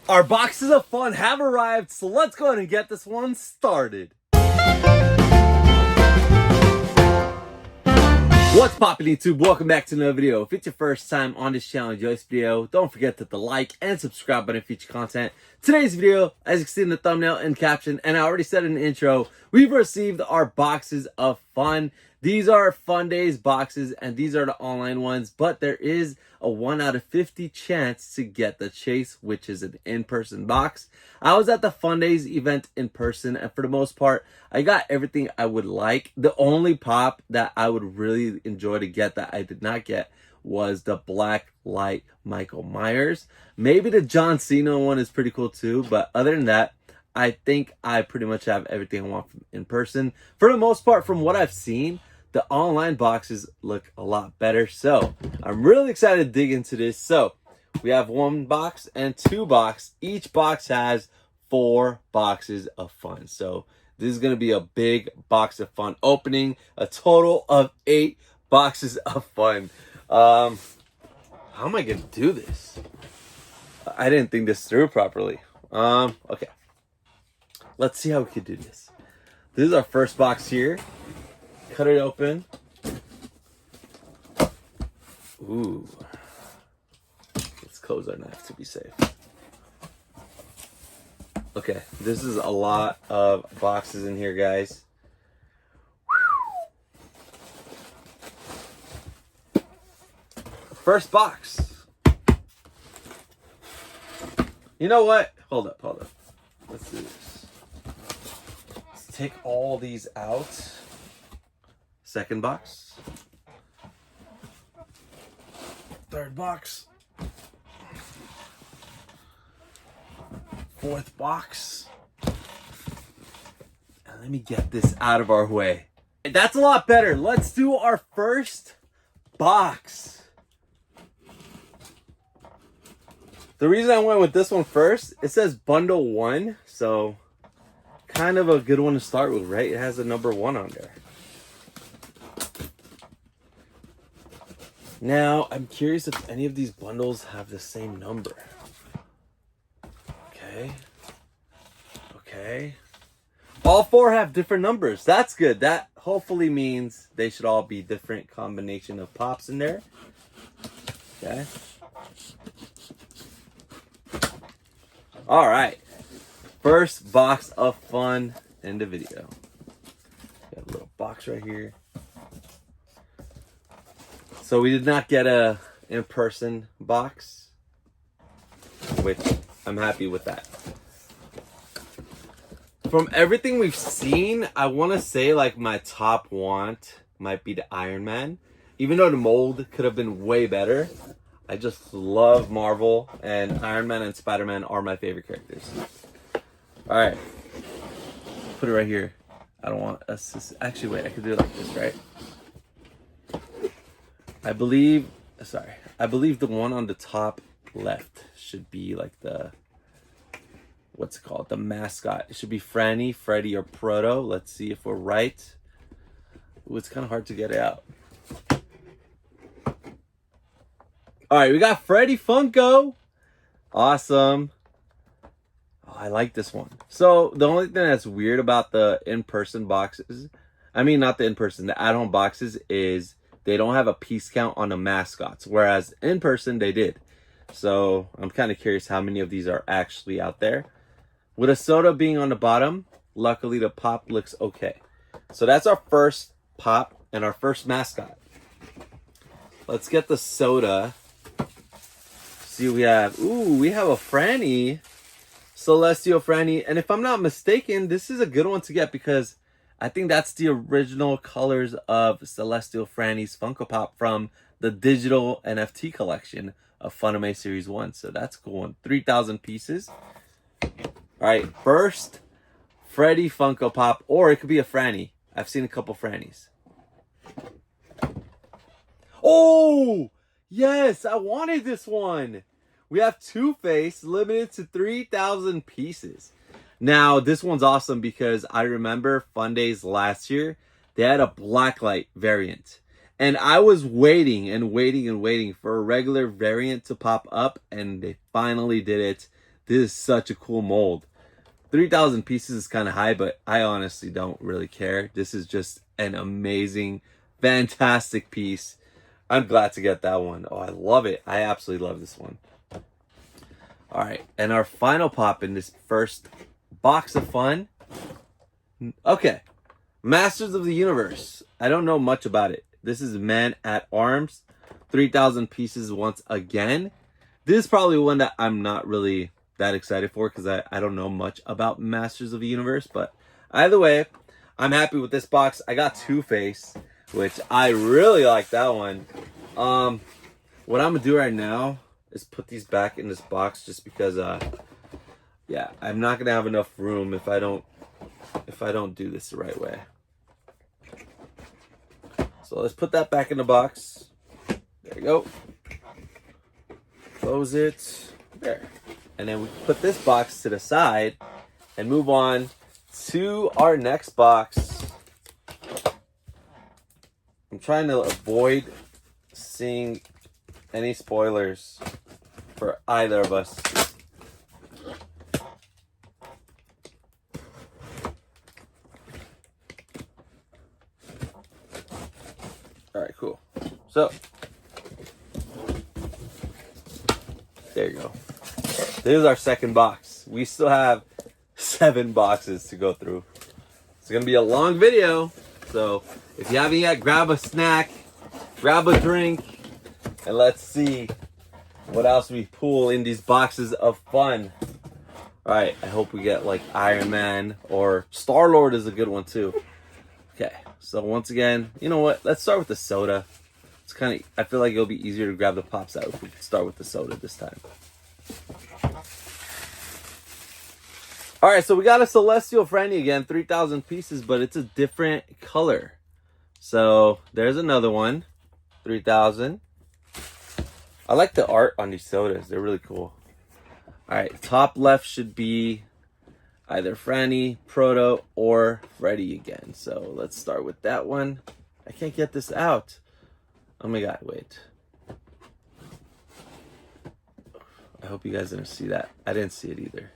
Our boxes of fun have arrived, so let's go ahead and get this one started. What's poppin' YouTube? Welcome back to another video. If it's your first time on this channel, enjoy this video, don't forget to hit the like and subscribe button for future content. Today's video, as you can see in the thumbnail and caption, and I already said in the intro, we've received our boxes of fun. These are Fundays boxes, and these are the online ones, but there is a 1 out of 50 chance to get the Chase, which is an in-person box. I was at the Fundays event in person, and for the most part, I got everything I would like. The only pop that I would really enjoy to get that I did not get was the Black Light Michael Myers. Maybe the John Cena one is pretty cool too, but other than that, I think I pretty much have everything I want from in person. For the most part, from what I've seen, the online boxes look a lot better. So I'm really excited to dig into this. So we have 1 box and 2 boxes. Each box has 4 boxes of fun. So this is going to be a big box of fun opening. A total of 8 boxes of fun. How am I going to do this? I didn't think this through properly. Okay. Let's see how we can do this. This is our first box here. Cut it open. Ooh. Let's close our knife to be safe. Okay, this is a lot of boxes in here, guys. First box. You know what? Hold up. Let's do this. Let's take all these out. Second box. Third box. Fourth box. And let me get this out of our way. That's a lot better. Let's do our first box. The reason I went with this one first, it says bundle 1, so kind of a good one to start with, right? It has the number 1 on there. Now, I'm curious if any of these bundles have the same number. Okay. All 4 have different numbers. That's good. That hopefully means they should all be different combination of pops in there. Okay. All right. First box of fun in the video. Got a little box right here. So we did not get a in-person box, which I'm happy with that. From everything we've seen, I want to say like my top want might be the Iron Man. Even though the mold could have been way better, I just love Marvel, and Iron Man and Spider-Man are my favorite characters. All right, put it right here. I don't want us to... Actually, wait, I could do it like this, right? I believe the one on the top left should be like the, what's it called? The mascot. It should be Franny, Freddy, or Proto. Let's see if we're right. Ooh, it's kind of hard to get out. All right, we got Freddy Funko. Awesome. Oh, I like this one. So the only thing that's weird about the in-person boxes, I mean, not the in-person, the at-home boxes is they don't have a piece count on the mascots, whereas in person they did. So I'm kind of curious how many of these are actually out there. With a soda being on the bottom, luckily the pop looks okay. So that's our first pop and our first mascot. Let's get the soda. See what we have. Ooh, we have a Franny. Celestial Franny. And if I'm not mistaken, this is a good one to get because I think that's the original colors of Celestial Franny's Funko Pop from the digital NFT collection of Funimation Series 1. So that's a cool one. 3,000 pieces. All right, first Freddy Funko Pop, or it could be a Franny. I've seen a couple Frannies. Oh, yes, I wanted this one. We have Two-Face, limited to 3,000 pieces. Now, this one's awesome because I remember Fundays last year, they had a blacklight variant. And I was waiting and waiting and waiting for a regular variant to pop up, and they finally did it. this is such a cool mold. 3,000 pieces is kind of high, but I honestly don't really care. This is just an amazing, fantastic piece. I'm glad to get that one. Oh, I love it. I absolutely love this one. All right, and our final pop in this first box of fun. Okay, Masters of the Universe. I don't know much about it. This is Man at Arms. 3,000 pieces once again. This is probably one that I'm not really that excited for because I don't know much about Masters of the Universe. But either way, I'm happy with this box. I got Two-Face, which I really like that one. What I'm gonna do right now is put these back in this box just because yeah, I'm not gonna have enough room if I don't do this the right way. So let's put that back in the box. There you go. Close it. There. And then we put this box to the side and move on to our next box. I'm trying to avoid seeing any spoilers for either of us. All right, cool. So, there you go. This is our second box. We still have 7 boxes to go through. It's going to be a long video. So, if you haven't yet, grab a snack, grab a drink, and let's see what else we pull in these boxes of fun. All right, I hope we get like Iron Man or Star-Lord is a good one too. Okay, so once again, you know what? Let's start with the soda. It's kind of, I feel like it'll be easier to grab the pops out if we start with the soda this time. All right, so we got a Celestial Freddy again, 3,000 pieces, but it's a different color. So there's another one, 3,000. I like the art on these sodas. They're really cool. All right, top left should be either Franny, Proto, or Freddy again. So let's start with that one. I can't get this out. Oh my God, wait. I hope you guys didn't see that. I didn't see it either.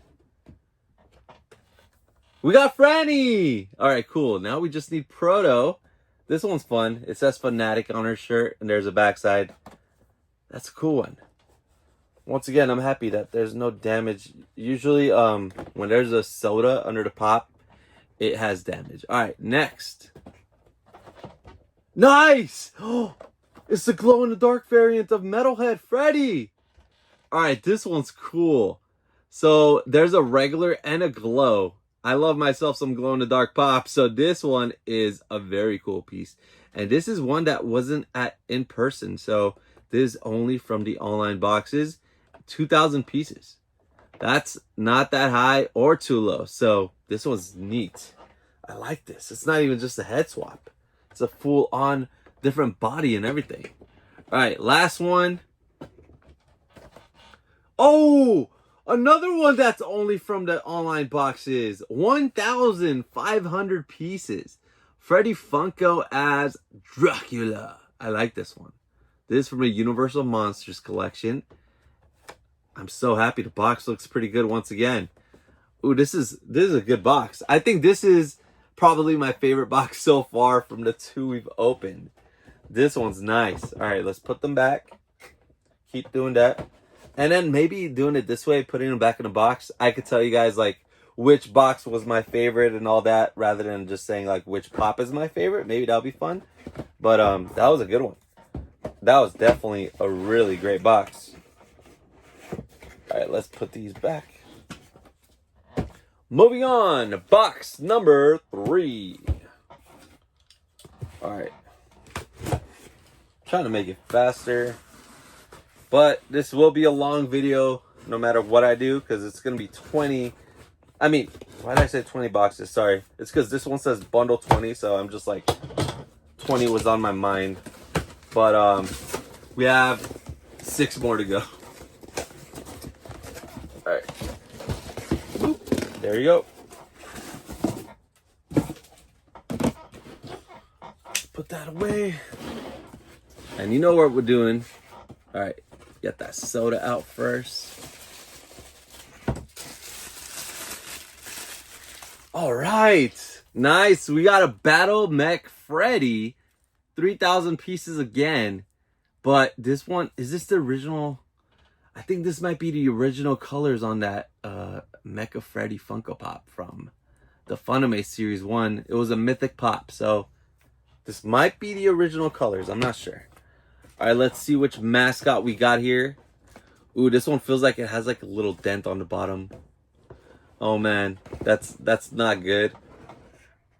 We got Franny! All right, cool. Now we just need Proto. This one's fun. It says Fanatic on her shirt, and there's a backside. That's a cool one. Once again, I'm happy that there's no damage. Usually, when there's a soda under the pop, it has damage. All right, next. Nice! Oh, it's the glow-in-the-dark variant of Metalhead Freddy. All right, this one's cool. So there's a regular and a glow. I love myself some glow-in-the-dark pop. So this one is a very cool piece. And this is one that wasn't in person. So this is only from the online boxes. 2,000 pieces. That's not that high or too low. So this one's neat. I like this. It's not even just a head swap. It's a full-on different body and everything. All right, last one. Oh, another one that's only from the online boxes. 1,500 pieces. Freddy Funko as Dracula. I like this one. This is from a Universal Monsters collection. I'm so happy. The box looks pretty good once again. Ooh, this is a good box. I think this is probably my favorite box so far from the 2 we've opened. This one's nice. All right, let's put them back. Keep doing that. And then maybe doing it this way, putting them back in the box, I could tell you guys like which box was my favorite and all that, rather than just saying like which pop is my favorite. Maybe that'll be fun. But that was a good one. That was definitely a really great box. All right, let's put these back. Moving on, box number 3. All right. Trying to make it faster. But this will be a long video no matter what I do, because it's going to be 20. I mean, why did I say 20 boxes? Sorry. It's because this one says bundle 20, so I'm just like 20 was on my mind. But we have 6 more to go. All right. Boop. There you go. Put that away. And you know what we're doing. All right. Get that soda out first. All right. Nice. We got a Battle Mech Freddy. 3,000 pieces again. But this one, is this the original? I think this might be the original colors on that Mecha Freddy Funko Pop from the Fundays Series 1. It was a mythic pop, so this might be the original colors. I'm not sure. All right, let's see which mascot we got here. Ooh, this one feels like it has like a little dent on the bottom. Oh man, that's not good.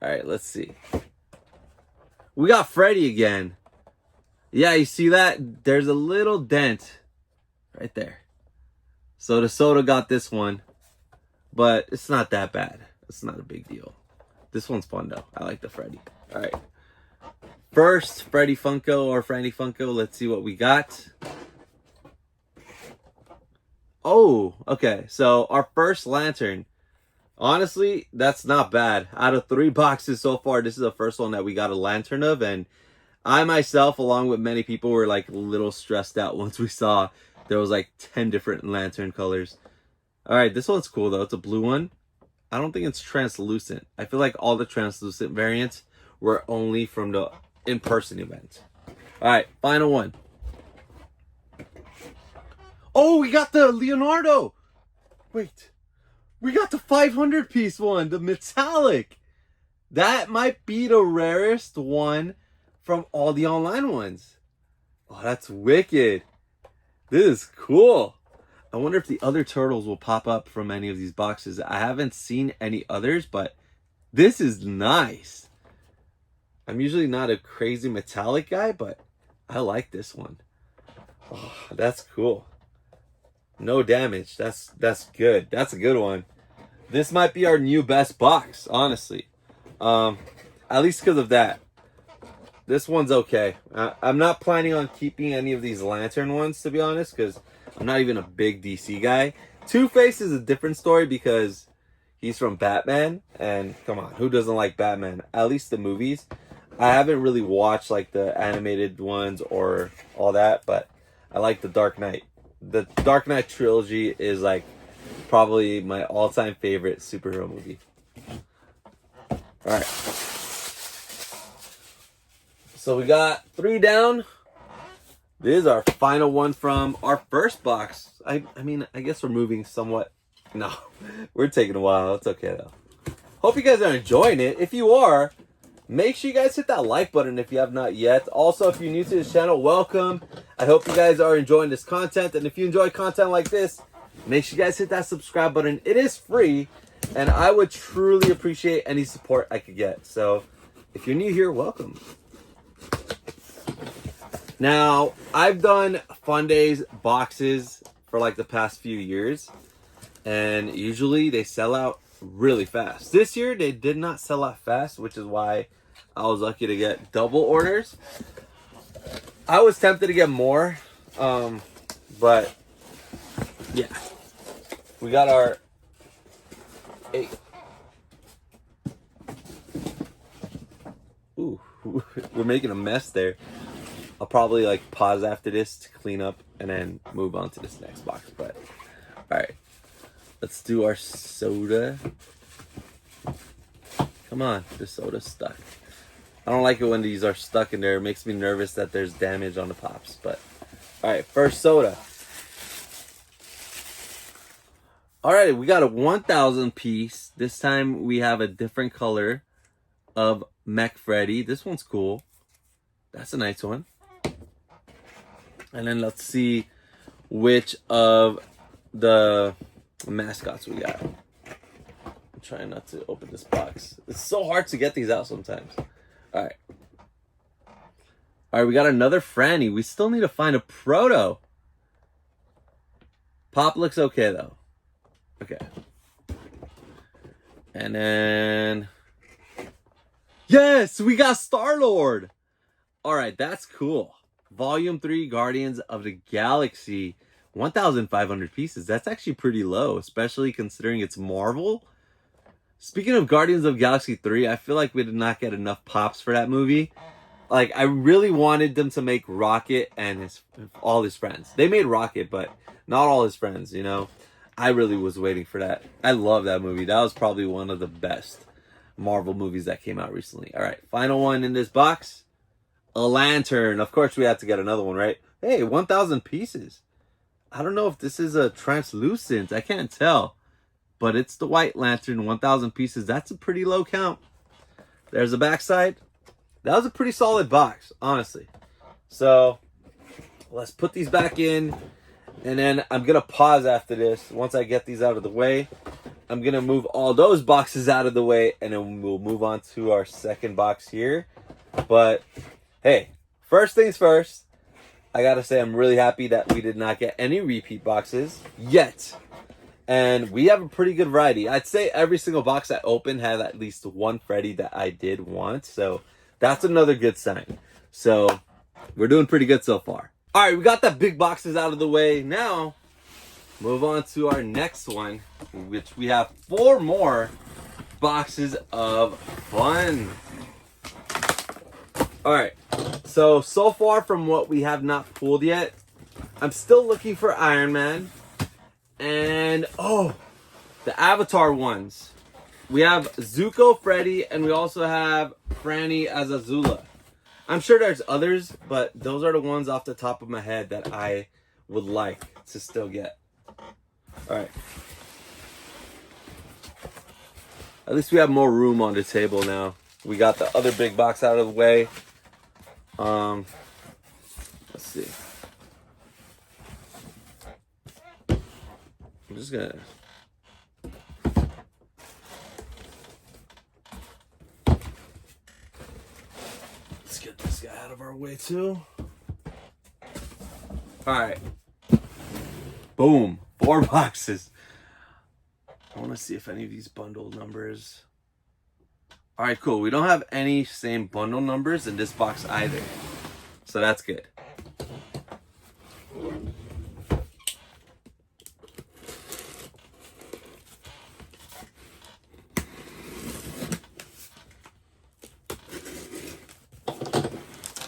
All right, let's see. We got Freddy again. Yeah, you see that? There's a little dent right there. So the soda got this one, but it's not that bad. It's not a big deal. This one's fun though. I like the Freddy. All right. First, Freddy Funko or Freddy Funko. Let's see what we got. Oh, okay. So our first lantern. Honestly, that's not bad. Out of 3 boxes so far, this is the first one that we got a lantern of. And I myself, along with many people, were like a little stressed out once we saw there was like 10 different lantern colors. All right, this one's cool though. It's a blue one. I don't think it's translucent. I feel like all the translucent variants were only from the in-person event. All right, final one. Oh, we got the Leonardo. Wait, we got the 500 piece one, the metallic. That might be the rarest one from all the online ones. Oh, that's wicked. This is cool. I wonder if the other turtles will pop up from any of these boxes. I haven't seen any others, but this is nice. I'm usually not a crazy metallic guy, but I like this one. Oh, that's cool. No damage. That's good. That's a good one. This might be our new best box, honestly. At least because of that. This one's okay. I'm not planning on keeping any of these lantern ones, to be honest, because I'm not even a big DC guy. Two-Face is a different story because he's from Batman, and come on, who doesn't like Batman? At least the movies. I haven't really watched like the animated ones or all that, but I like the Dark Knight. The Dark Knight trilogy is like probably my all-time favorite superhero movie. All right. So we got 3 down. This is our final one from our first box. I mean, I guess we're moving somewhat. No, we're taking a while. It's okay though. Hope you guys are enjoying it. If you are, make sure you guys hit that like button if you have not yet. Also, if you're new to this channel, welcome. I hope you guys are enjoying this content. And if you enjoy content like this, make sure you guys hit that subscribe button. It is free. And I would truly appreciate any support I could get. So if you're new here, welcome. Now, I've done Fundays boxes for like the past few years. And usually they sell out really fast. This year they did not sell out fast, which is why I was lucky to get double orders. I was tempted to get more, but yeah, we got our 8. Ooh, we're making a mess there. I'll probably like pause after this to clean up and then move on to this next box. But all right, let's do our soda. Come on, the soda's stuck. I don't like it when these are stuck in there. It makes me nervous that there's damage on the pops. But all right, first soda. All right, we got a 1,000 piece. This time we have a different color of Mech Freddy. This one's cool. That's a nice one. And then let's see which of the mascots we got. I'm trying not to open this box. It's so hard to get these out sometimes. All right. All right, we got another Franny. We still need to find a Proto. Pop looks okay, though. Okay. And then... yes, we got Star-Lord. All right, that's cool. Volume 3 Guardians of the Galaxy. 1,500 pieces. That's actually pretty low, especially considering it's Marvel. Speaking of Guardians of Galaxy 3, I feel like we did not get enough pops for that movie. Like, I really wanted them to make Rocket and all his friends. They made Rocket, but not all his friends, you know? I really was waiting for that. I love that movie. That was probably one of the best Marvel movies that came out recently. All right, final one in this box. A lantern. Of course, we have to get another one, right? Hey, 1,000 pieces. I don't know if this is a translucent. I can't tell. But it's the white lantern, 1,000 pieces. That's a pretty low count. There's the backside. That was a pretty solid box, honestly. So, let's put these back in. And then I'm going to pause after this. Once I get these out of the way, I'm going to move all those boxes out of the way. And then we'll move on to our second box here. But, hey, first things first. I got to say I'm really happy that we did not get any repeat boxes yet. And we have a pretty good variety. I'd say every single box I opened had at least one Freddy that I did want. So that's another good sign. So we're doing pretty good so far. All right, we got the big boxes out of the way. Now, move on to our next one, which we have 4 more boxes of fun. All right, so far from what we have not pulled yet, I'm still looking for Iron Man. And, oh, the Avatar ones. We have Zuko, Freddy, and we also have Franny as Azula. I'm sure there's others, but those are the ones off the top of my head that I would like to still get. All right. At least we have more room on the table now. We got the other big box out of the way. Let's see. I'm just gonna let's get this guy out of our way too. All right, boom, 4 boxes. I want to see if any of these bundle numbers. All right, cool. We don't have any same bundle numbers in this box either, so that's good.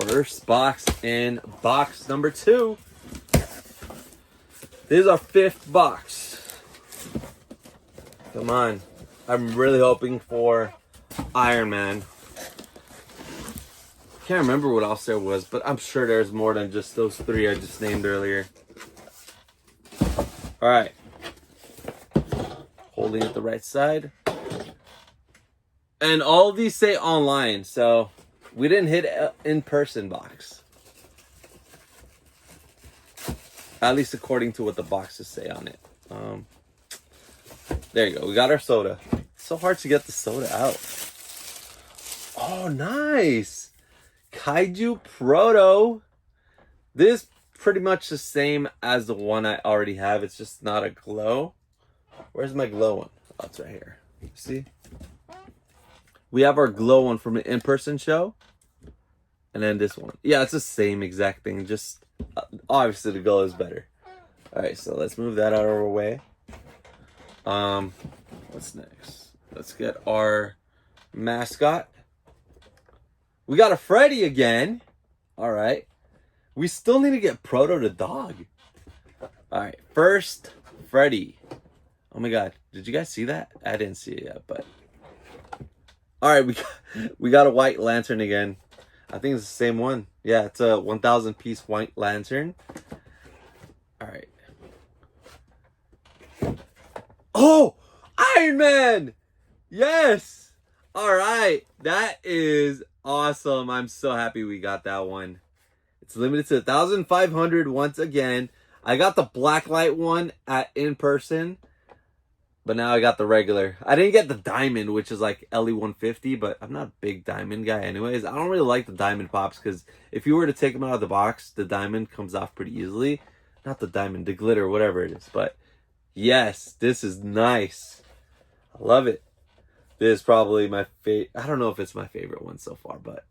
First box in box number 2. This is our 5th box. Come on. I'm really hoping for Iron Man. Can't remember what else there was, but I'm sure there's more than just those 3 I just named earlier. Alright. Holding it the right side. And all of these say online, so we didn't hit an in-person box. At least according to what the boxes say on it. There you go. We got our soda. It's so hard to get the soda out. Oh, nice. Kaiju Proto. This is pretty much the same as the one I already have. It's just not a glow. Where's my glow one? Oh, it's right here. See? We have our glow one from the in-person show. And then this one. Yeah, it's the same exact thing. Just, obviously the glow is better. Alright, so let's move that out of our way. What's next? Let's get our mascot. We got a Freddy again. Alright. We still need to get Proto the dog. Alright, first, Freddy. Oh my god. Did you guys see that? I didn't see it yet, but... Alright, we got a white lantern again. I think it's the same one. Yeah, it's a 1,000 piece white lantern. Alright. Oh! Iron Man! Yes! Alright. That is awesome. I'm so happy we got that one. It's limited to 1,500 once again. I got the blacklight one at in person. But now I got the regular. I didn't get the diamond, which is like LE150, but I'm not a big diamond guy anyways. I don't really like the diamond pops because if you were to take them out of the box, the diamond comes off pretty easily. Not the diamond, the glitter, whatever it is. But yes, this is nice. I love it. This is probably my favorite. I don't know if it's my favorite one so far, but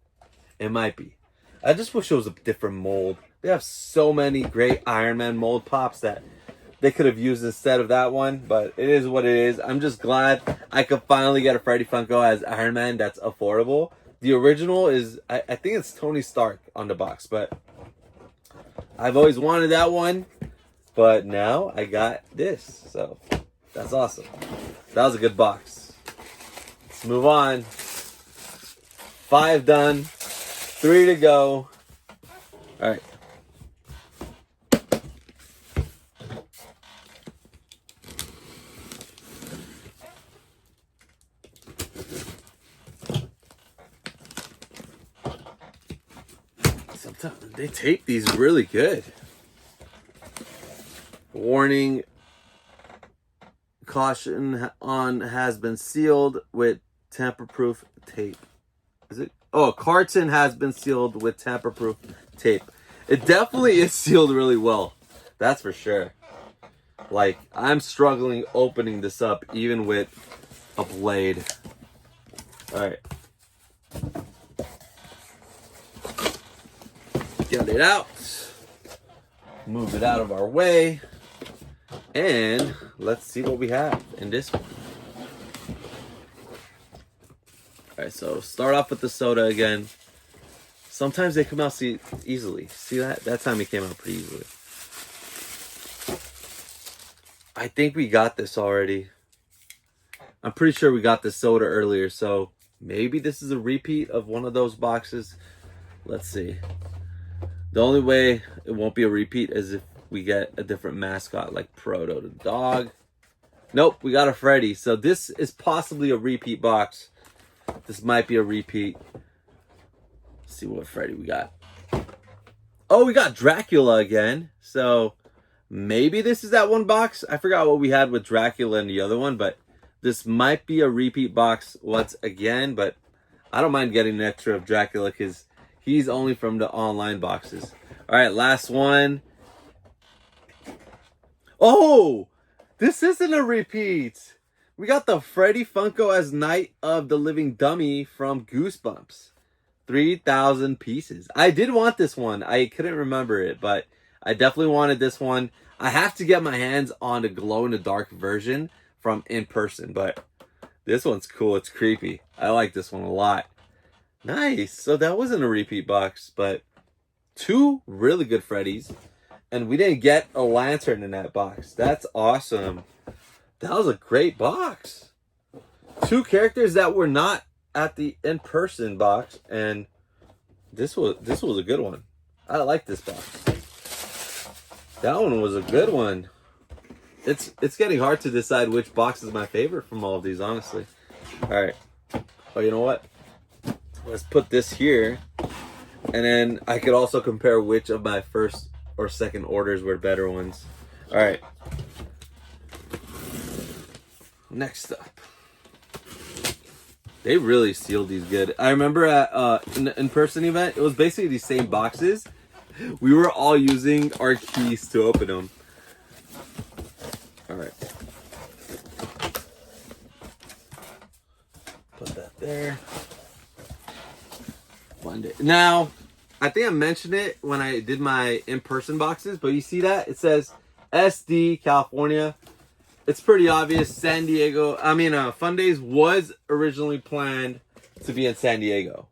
it might be. I just wish it was a different mold. They have so many great Iron Man mold pops that they could have used instead of that one, but it is what it is. I'm just glad I could finally get a Freddy Funko as Iron Man that's affordable. The original is, I think it's Tony Stark on the box, but I've always wanted that one. But now I got this, so that's awesome. That was a good box. Let's move on. 5 done, 3 to go. All right. Sometimes they tape these really good. Warning, caution on has been sealed with tamper-proof tape. Is it? Oh, carton has been sealed with tamper-proof tape. It definitely is sealed really well. That's for sure. Like, I'm struggling opening this up even with a blade. All right. Get it out. Move it out of our way. And let's see what we have in this one. All right, so start off with the soda again. Sometimes they come out easily. See that? That time it came out pretty easily. I think we got this already. I'm pretty sure we got the soda earlier, so maybe this is a repeat of one of those boxes. Let's see. The only way it won't be a repeat is if we get a different mascot, like Proto the dog. Nope, we got a Freddy. So this is possibly a repeat box. This might be a repeat. Let's see what Freddy we got. Oh, we got Dracula again. So maybe this is that one box. I forgot what we had with Dracula and the other one, but this might be a repeat box once again. But I don't mind getting an extra of Dracula because he's only from the online boxes. All right, last one. Oh, this isn't a repeat. We got the Freddy Funko as Night of the Living Dummy from Goosebumps. 3,000 pieces. I did want this one. I couldn't remember it, but I definitely wanted this one. I have to get my hands on the glow-in-the-dark version from in person, but this one's cool. It's creepy. I like this one a lot. Nice. So that wasn't a repeat box, but 2 really good Freddys. And we didn't get a lantern in that box. That's awesome. That was a great box. 2 characters that were not at the in-person box, and this was a good one. I like this box. That one was a good one. It's getting hard to decide which box is my favorite from all of these, honestly. All right. Oh, you know what? Let's put this here, and then I could also compare which of my first or second orders were better ones. All right. Next up. They really sealed these good. I remember at an in-person event, it was basically these same boxes. We were all using our keys to open them. All right. Put that there. Find it. Now, I think I mentioned it when I did my in-person boxes, but you see that? It says SD, California. It's pretty obvious. San Diego, Fundays was originally planned to be in San Diego.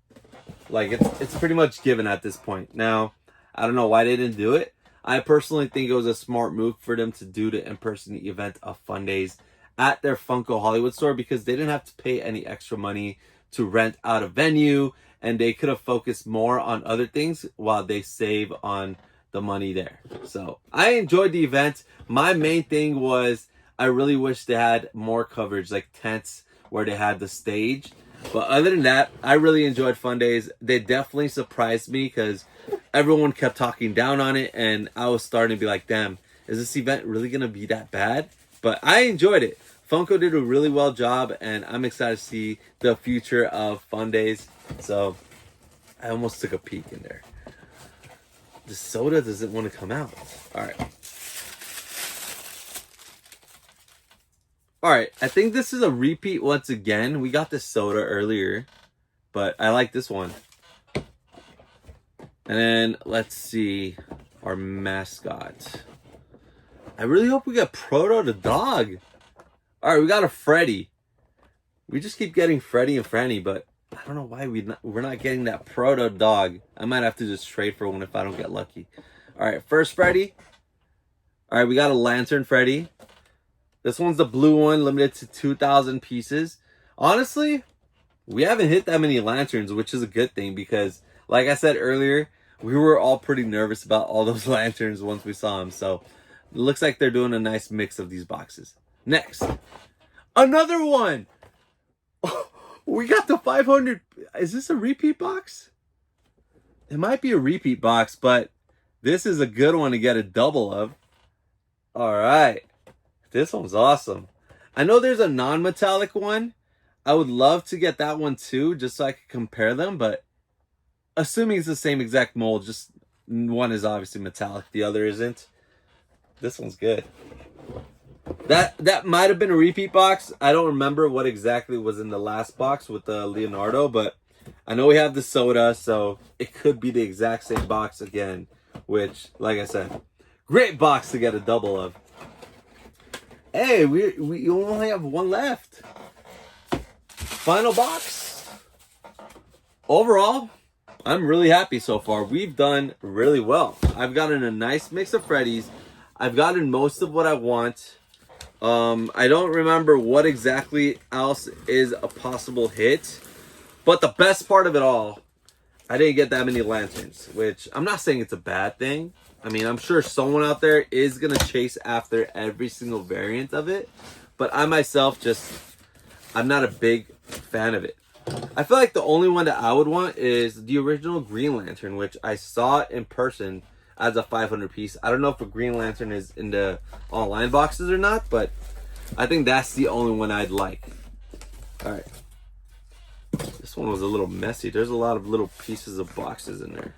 Like, it's pretty much given at this point. Now, I don't know why they didn't do it. I personally think it was a smart move for them to do the in-person event of Fundays at their Funko Hollywood store because they didn't have to pay any extra money to rent out a venue, and they could have focused more on other things while they save on the money there. So I enjoyed the event. My main thing was I really wish they had more coverage, like tents where they had the stage. But other than that, I really enjoyed Fundays. They definitely surprised me because everyone kept talking down on it, and I was starting to be like, damn, is this event really going to be that bad? But I enjoyed it. Funko did a really well job, and I'm excited to see the future of Fundays. So I almost took a peek in there. The soda doesn't want to come out. All right. All right, I think this is a repeat once again. We got this soda earlier, but I like this one. And then let's see our mascot. I really hope we get Proto the dog. All right, we got a Freddy. We just keep getting Freddy and Franny, but I don't know why we're not getting that Proto dog. I might have to just trade for one if I don't get lucky. All right, first Freddy. All right, we got a Lantern Freddy. This one's the blue one, limited to 2,000 pieces. Honestly, we haven't hit that many lanterns, which is a good thing because, like I said earlier, we were all pretty nervous about all those lanterns once we saw them. So it looks like they're doing a nice mix of these boxes. Next, another one. We got the 500. Is this a repeat box? It might be a repeat box, but this is a good one to get a double of. All right. This one's awesome. I know there's a non-metallic one. I would love to get that one too, just so I could compare them, but assuming it's the same exact mold, just one is obviously metallic, the other isn't. This one's good. That might have been a repeat box. I don't remember what exactly was in the last box with the Leonardo, but I know we have the soda, so it could be the exact same box again, which, like I said, great box to get a double of. Hey, we only have one left. Final box. Overall, I'm really happy so far. We've done really well. I've gotten a nice mix of Freddy's. I've gotten most of what I want. I don't remember what exactly else is a possible hit. But the best part of it all, I didn't get that many lanterns, which I'm not saying it's a bad thing. I mean, I'm sure someone out there is going to chase after every single variant of it. But I myself I'm not a big fan of it. I feel like the only one that I would want is the original Green Lantern, which I saw in person as a 500 piece. I don't know if a Green Lantern is in the online boxes or not, but I think that's the only one I'd like. All right. This one was a little messy. There's a lot of little pieces of boxes in there.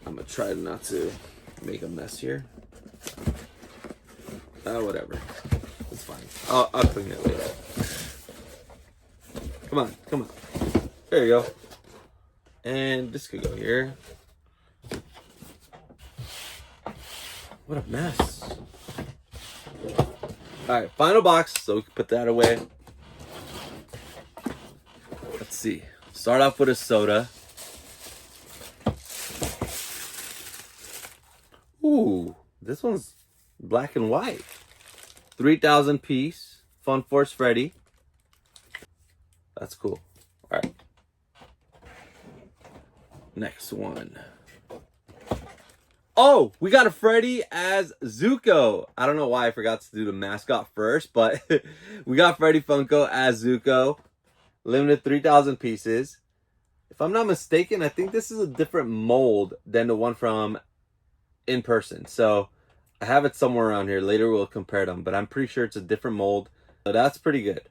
I'm going to try not to make a mess here. Whatever. It's fine. I'll clean it later. Come on, come on. There you go. And this could go here. What a mess. Alright, final box, so we can put that away. Let's see. Start off with a soda. Ooh, this one's black and white. 3,000 piece. Fun Force Freddy. That's cool. All right. Next one. Oh, we got a Freddy as Zuko. I don't know why I forgot to do the mascot first, but we got Freddy Funko as Zuko. Limited 3,000 pieces. If I'm not mistaken, I think this is a different mold than the one from in person. So I have it somewhere around here. Later we'll compare them, but I'm pretty sure it's a different mold. So that's pretty good.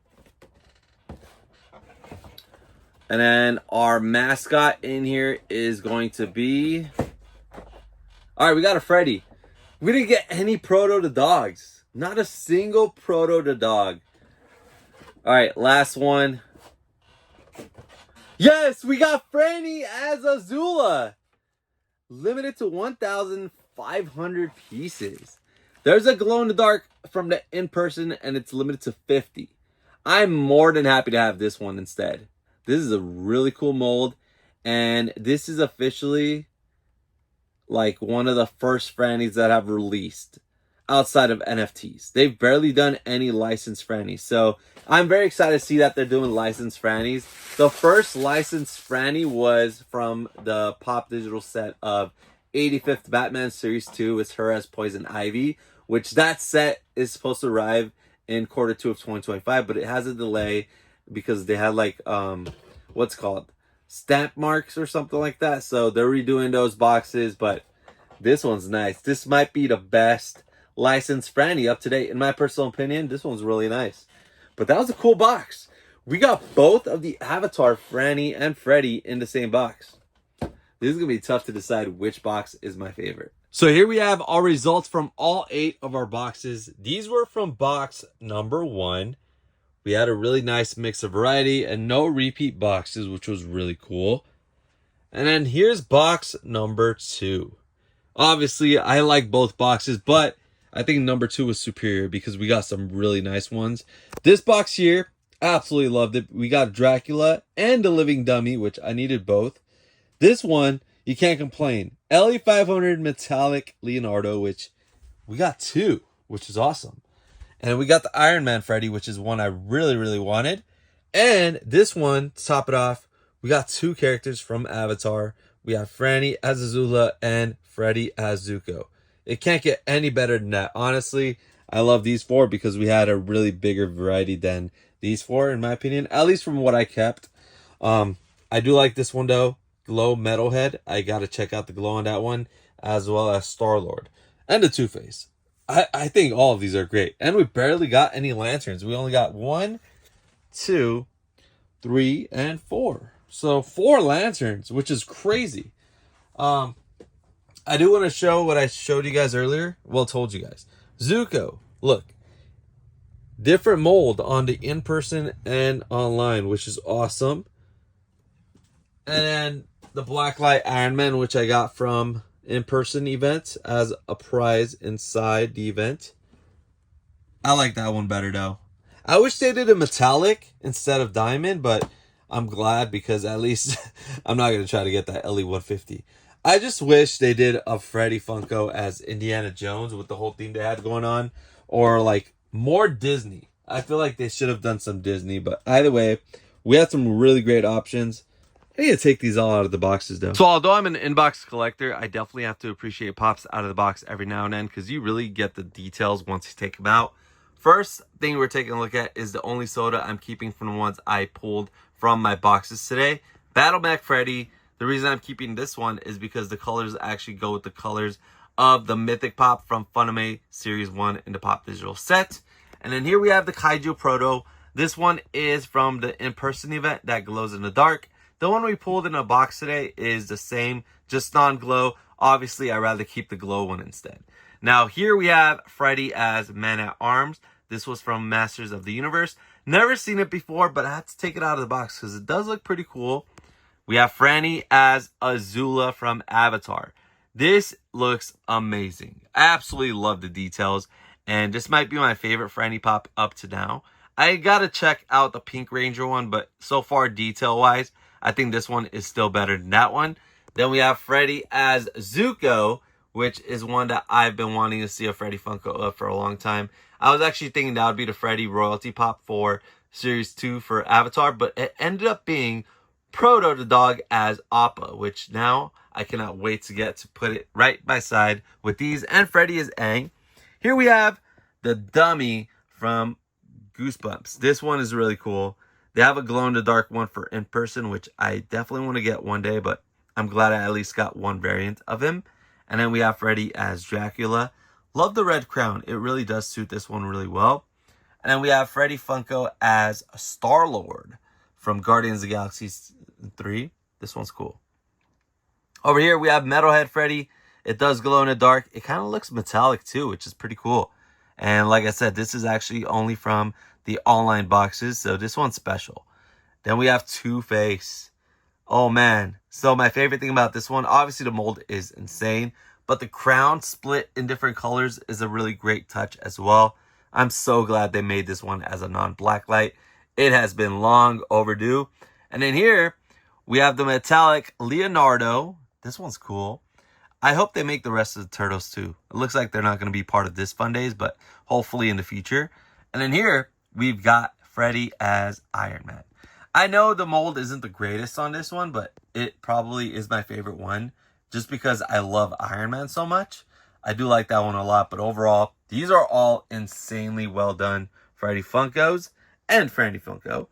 And then our mascot in here is going to be... All right, we got a Freddy. We didn't get any proto to dogs. Not a single proto to dog. All right, last one. Yes, we got Freddy as Azula. Limited to 1,500 pieces. There's a glow-in-the-dark from the in-person, and it's limited to 50. I'm more than happy to have this one instead. This is a really cool mold, and this is officially like one of the first Frannies that have released outside of NFTs. They've barely done any licensed Frannies, so I'm very excited to see that they're doing licensed Frannies. The first licensed Franny was from the Pop Digital set of 85th Batman Series 2. It's her as Poison Ivy, which that set is supposed to arrive in Q2 of 2025, but it has a delay because they had like what's called stamp marks or something like that, so they're redoing those boxes. But this one's nice. This might be the best licensed Franny up to date in my personal opinion. This one's really nice. But that was a cool box. We got both of the Avatar Franny and Freddy in the same box. This is gonna be tough to decide which box is my favorite. So here we have our results from all 8 of our boxes. These were from box number 1. We had a really nice mix of variety and no repeat boxes, which was really cool. And then here's box number 2. Obviously, I like both boxes, but I think number 2 was superior because we got some really nice ones. This box here, absolutely loved it. We got Dracula and the Living Dummy, which I needed both. This one, you can't complain. LE500 Metallic Leonardo, which we got 2, which is awesome. And we got the Iron Man Freddy, which is one I really, really wanted. And this one, to top it off, we got 2 characters from Avatar. We have Franny as Azula and Freddy as Zuko. It can't get any better than that. Honestly, I love these 4 because we had a really bigger variety than these 4, in my opinion. At least from what I kept. I do like this one, though. Glow Metalhead. I got to check out the glow on that one. As well as Star-Lord. And the Two-Face. I think all of these are great. And we barely got any lanterns. We only got 1, 2, 3, and 4. So 4 lanterns, which is crazy. I do want to show what I showed you guys earlier. Well, told you guys. Zuko, look. Different mold on the in-person and online, which is awesome. And then the Blacklight Iron Man, which I got from in-person event as a prize inside the event. I like that one better though. I wish they did a metallic instead of diamond, but I'm glad because at least I'm not going to try to get that LE150. I just wish they did a Freddy Funko as Indiana Jones with the whole theme they had going on, or like more Disney. I feel like they should have done some Disney, but either way, we had some really great options. I need to take these all out of the boxes, though. So although I'm an inbox collector, I definitely have to appreciate pops out of the box every now and then because you really get the details once you take them out. First thing we're taking a look at is the only soda I'm keeping from the ones I pulled from my boxes today. Battle Mac Freddy. The reason I'm keeping this one is because the colors actually go with the colors of the Mythic Pop from Funimation Series 1 in the Pop Digital set. And then here we have the Kaiju Proto. This one is from the in-person event that glows in the dark. The one we pulled in a box today is the same, just non-glow. Obviously, I'd rather keep the glow one instead. Now, here we have Freddy as Man-at-Arms. This was from Masters of the Universe. Never seen it before, but I had to take it out of the box because it does look pretty cool. We have Franny as Azula from Avatar. This looks amazing. I absolutely love the details. And this might be my favorite Franny Pop up to now. I gotta check out the Pink Ranger one, but so far, detail-wise, I think this one is still better than that one. Then we have Freddy as Zuko, which is one that I've been wanting to see a Freddy Funko of for a long time. I was actually thinking that would be the Freddy royalty pop for Series 2 for Avatar, but it ended up being Proto the dog as Appa, which now I cannot wait to get to put it right by side with these. And Freddy as Aang. Here we have the dummy from Goosebumps. This one is really cool. They have a glow-in-the-dark one for in-person, which I definitely want to get one day, but I'm glad I at least got one variant of him. And then we have Freddy as Dracula. Love the red crown. It really does suit this one really well. And then we have Freddy Funko as Star-Lord from Guardians of the Galaxy 3. This one's cool. Over here, we have Metalhead Freddy. It does glow in the dark. It kind of looks metallic too, which is pretty cool. And like I said, this is actually only from the online boxes, so this one's special. Then we have Two-Face. Oh man. So my favorite thing about this one, obviously the mold is insane, but the crown split in different colors is a really great touch as well. I'm so glad they made this one as a non-blacklight. It has been long overdue. And then here, we have the metallic Leonardo. This one's cool. I hope they make the rest of the turtles too. It looks like they're not going to be part of this Fundays, but hopefully in the future. And then here, we've got Freddy as Iron Man. I know the mold isn't the greatest on this one, but it probably is my favorite one just because I love Iron Man so much. I do like that one a lot, but overall, these are all insanely well done Freddy Funkos and Freddy Funko.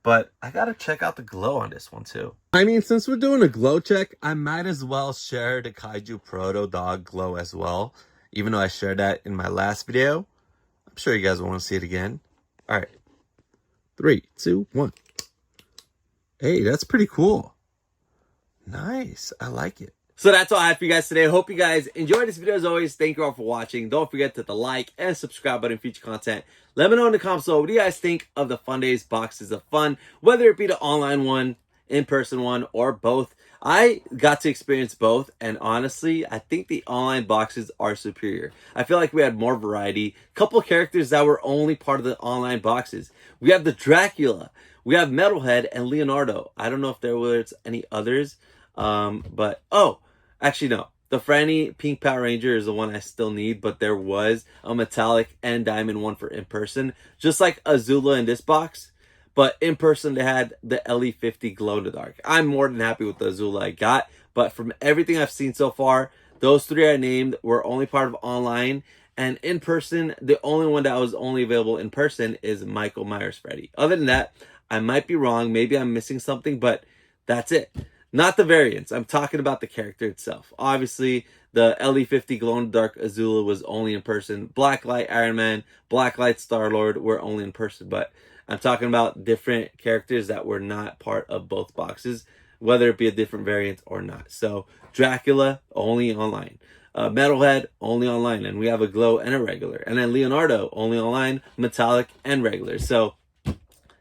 But I gotta check out the glow on this one too. I mean, since we're doing a glow check, I might as well share the Kaiju Proto Dog glow as well. Even though I shared that in my last video. I'm sure you guys want to see it again. Alright. 3, 2, 1. Hey, that's pretty cool. Nice. I like it. So that's all I have for you guys today. I hope you guys enjoyed this video as always. Thank you all for watching. Don't forget to hit the like and subscribe button for future content. Let me know in the comments below, what do you guys think of the Fundays boxes of fun? Whether it be the online one, in-person one, or both. I got to experience both, and honestly, I think the online boxes are superior. I feel like we had more variety. A couple of characters that were only part of the online boxes. We have the Dracula. We have Metalhead and Leonardo. I don't know if there was any others. But, oh, actually, no. The Franny Pink Power Ranger is the one I still need, but there was a metallic and diamond one for in person, just like Azula in this box. But in person, they had the LE50 glow in the dark. I'm more than happy with the Azula I got, but from everything I've seen so far, those three I named were only part of online. And in person, the only one that was only available in person is Michael Myers Freddy. Other than that, I might be wrong. Maybe I'm missing something, but that's it. Not the variants. I'm talking about the character itself. Obviously, the LE50 glow-in-the-dark Azula was only in person. Blacklight Iron Man, Blacklight Star-Lord were only in person. But I'm talking about different characters that were not part of both boxes, whether it be a different variant or not. So, Dracula, only online. Metalhead, only online. And we have a glow and a regular. And then Leonardo, only online, metallic, and regular. So,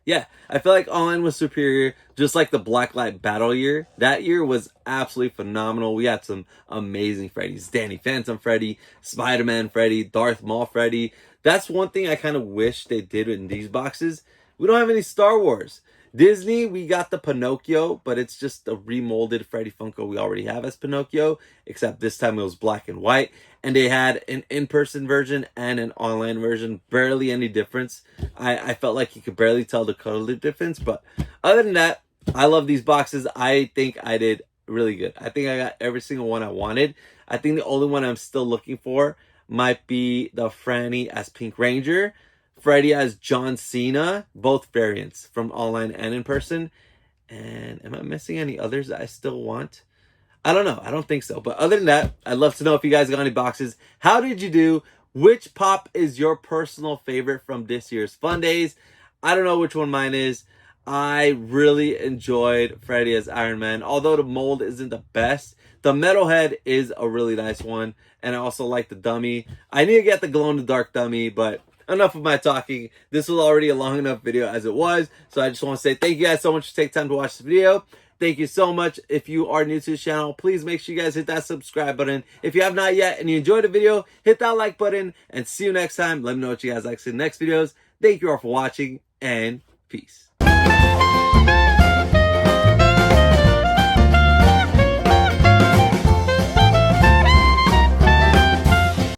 yeah, I feel like online was superior, just like the Blacklight Battle year. That year was absolutely phenomenal. We had some amazing Freddys. Danny Phantom Freddy, Spider-Man Freddy, Darth Maul Freddy. That's one thing I kind of wish they did in these boxes. We don't have any Star Wars. Disney, we got the Pinocchio, but it's just a remolded Freddy Funko we already have as Pinocchio, except this time it was black and white. And they had an in-person version and an online version. Barely any difference. I felt like you could barely tell the color difference. But other than that, I love these boxes. I think I did really good. I think I got every single one I wanted. I think the only one I'm still looking for might be the Franny as Pink Ranger, Freddy as John Cena, both variants from online and in person. And am I missing any others that I still want? I don't know. I don't think so. But other than that, I'd love to know if you guys got any boxes. How did you do? Which pop is your personal favorite from this year's Fun Days? I don't know which one mine is. I really enjoyed Freddy as Iron Man. Although the mold isn't the best, the Metalhead is a really nice one. And I also like the dummy. I need to get the glow-in-the-dark dummy, but enough of my talking. This was already a long enough video as it was. So I just want to say thank you guys so much for taking time to watch this video. Thank you so much. If you are new to the channel, please make sure you guys hit that subscribe button. If you have not yet and you enjoyed the video, hit that like button. And see you next time. Let me know what you guys like to see in the next videos. Thank you all for watching and peace.